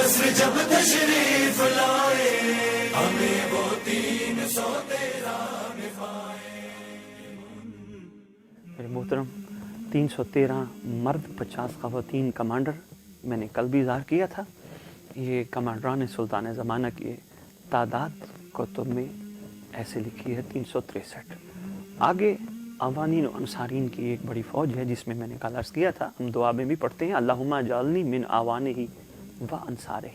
نصر جب تشریف لائے ہمیں وہ 313 نبھائے. میرے محترم 313 مرد 50 خواتین کمانڈر میں نے کل بھی اظہار کیا تھا. یہ کمانڈران سلطان زمانہ کی تعداد کتب میں ایسے لکھی ہے 363. آگے عوانین و انصارین کی ایک بڑی فوج ہے جس میں نے کل عرض کیا تھا ہم دعا میں بھی پڑھتے ہیں اللہم اجعلنی من اعوانہ و انصارہ.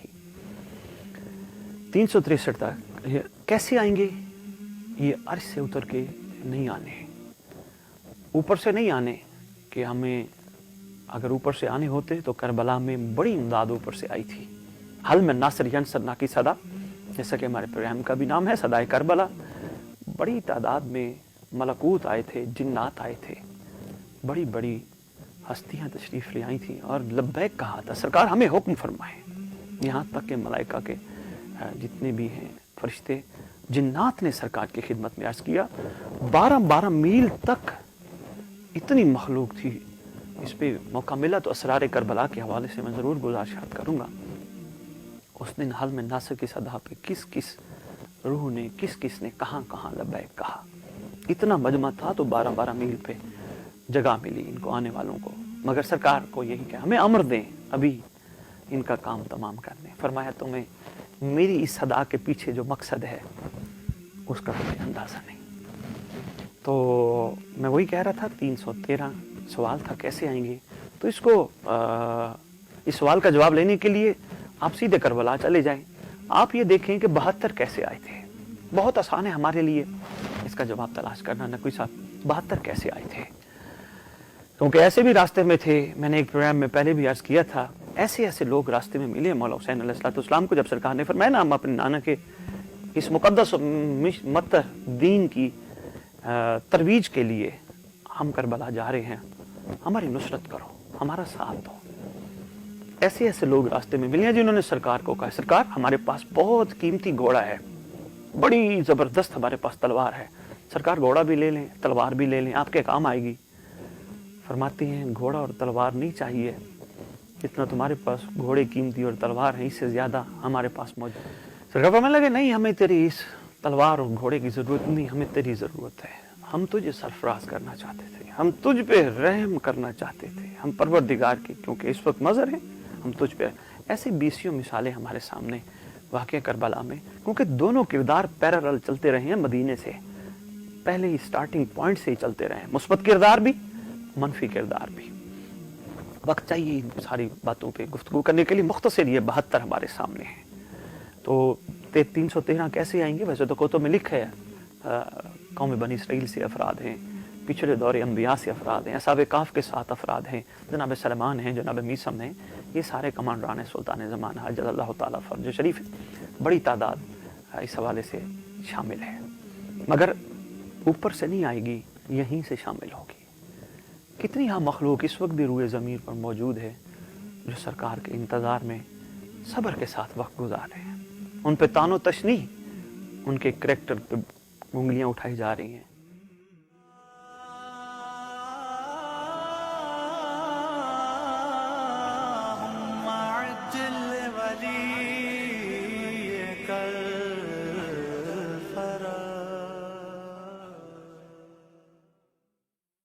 363 تک کیسے آئیں گے؟ یہ عرش سے اتر کے نہیں آنے، اوپر سے نہیں آنے کہ ہمیں اگر اوپر سے آنے ہوتے تو کربلا میں بڑی امداد اوپر سے آئی تھی. حل میں ناصر ینصرنا کی صدا، جیسا کہ ہمارے پروگرام کا بھی نام ہے صدائے کربلا. بڑی تعداد میں ملکوت آئے تھے، جنات آئے تھے، بڑی بڑی ہستیاں تشریف لے آئی تھیں اور لبیک کہا تھا سرکار ہمیں حکم فرمائیں. یہاں تک کہ ملائکہ کے جتنے بھی ہیں فرشتے جنات نے سرکار کی خدمت میں عرض کیا. 12 میل تک اتنی مخلوق تھی. اس پہ موقع ملا تو اسرار کربلا کے حوالے سے میں ضرور گزارشات کروں گا. اس دن حل میں ناصر کی صدا پہ کس کس روح نے کس کس نے کہاں کہاں لبیک کہا. اتنا مجمع تھا تو 12 میل پہ جگہ ملی ان کو آنے والوں کو. مگر سرکار کو یہی کہ ہمیں امر دیں ابھی ان کا کام تمام کر دیں. فرمایا تمہیں میری اس صدا کے پیچھے جو مقصد ہے اس کا تمہیں اندازہ نہیں. تو میں وہی کہہ رہا تھا 313 سوال تھا کیسے آئیں گے. تو اس کو اس سوال کا جواب لینے کے لیے آپ سیدھے کربلا چلے جائیں. آپ یہ دیکھیں کہ 72 کیسے آئے تھے. بہت آسان ہے ہمارے لیے اس کا جواب تلاش کرنا. نقوی صاحب 72 کیسے آئے تھے؟ کیونکہ ایسے بھی راستے میں تھے. میں نے ایک پروگرام میں پہلے بھی عرض کیا تھا ایسے ایسے لوگ راستے میں ملے. مولا حسین علیہ السلام کو جب سرکار نے فرمایا نا ہم اپنے نانا کے اس مقدس مطر دین کی ترویج کے لیے ہم کربلا جا رہے ہیں، ہماری نصرت کرو، ہمارا ساتھ دو. ایسے ایسے لوگ راستے میں ملے ہیں جنہوں نے سرکار کو کہا سرکار ہمارے پاس بہت قیمتی گھوڑا ہے، بڑی زبردست ہمارے پاس تلوار ہے، سرکار گھوڑا بھی لے لیں تلوار بھی لے لیں آپ کے کام آئے گی. فرماتی ہیں گھوڑا اور تلوار نہیں چاہیے، جتنا تمہارے پاس گھوڑے قیمتی اور تلوار ہیں اس سے زیادہ ہمارے پاس موجود. سرکار فرمانے لگے نہیں ہمیں تیری اس تلوار اور گھوڑے کی ضرورت نہیں، ہمیں تیری ضرورت ہے. ہم تجھے سرفراز کرنا چاہتے تھے، ہم تجھ پہ رحم کرنا چاہتے تھے، ہم پروردگار کی کیونکہ اس وقت مظہر ہیں ہم تجھ پہ. ایسے 20 مثالیں ہمارے سامنے واقعہ کربلا میں، کیونکہ دونوں کردار پیرالل چلتے رہے ہیں مدینے سے پہلے ہی سٹارٹنگ پوائنٹ سے ہی چلتے رہے ہیں. مثبت کردار بھی منفی کردار بھی. وقت چاہیے ان ساری باتوں پہ گفتگو کرنے کے لیے. مختصر یہ 72 ہمارے سامنے ہیں. تو 313 کیسے آئیں گے؟ ویسے تو کتب میں لکھا ہے قوم بنی اسرائیل سے افراد ہیں، پچھلے دور انبیاء سے افراد ہیں، اصحاب کہف کے 7 افراد ہیں، جناب سلیمان ہیں، جناب میثم ہیں. یہ سارے کمانڈران سلطان زمانہ عجل اللہ تعالیٰ فرج شریف بڑی تعداد اس حوالے سے شامل ہے. مگر اوپر سے نہیں آئے گی، یہیں سے شامل ہوگی. کتنی ہاں مخلوق اس وقت بھی روئے ضمیر پر موجود ہے جو سرکار کے انتظار میں صبر کے ساتھ وقت گزار رہے ہیں. ان پہ تان و تشنیع، ان کے کریکٹر پہ انگلیاں اٹھائی جا رہی ہیں.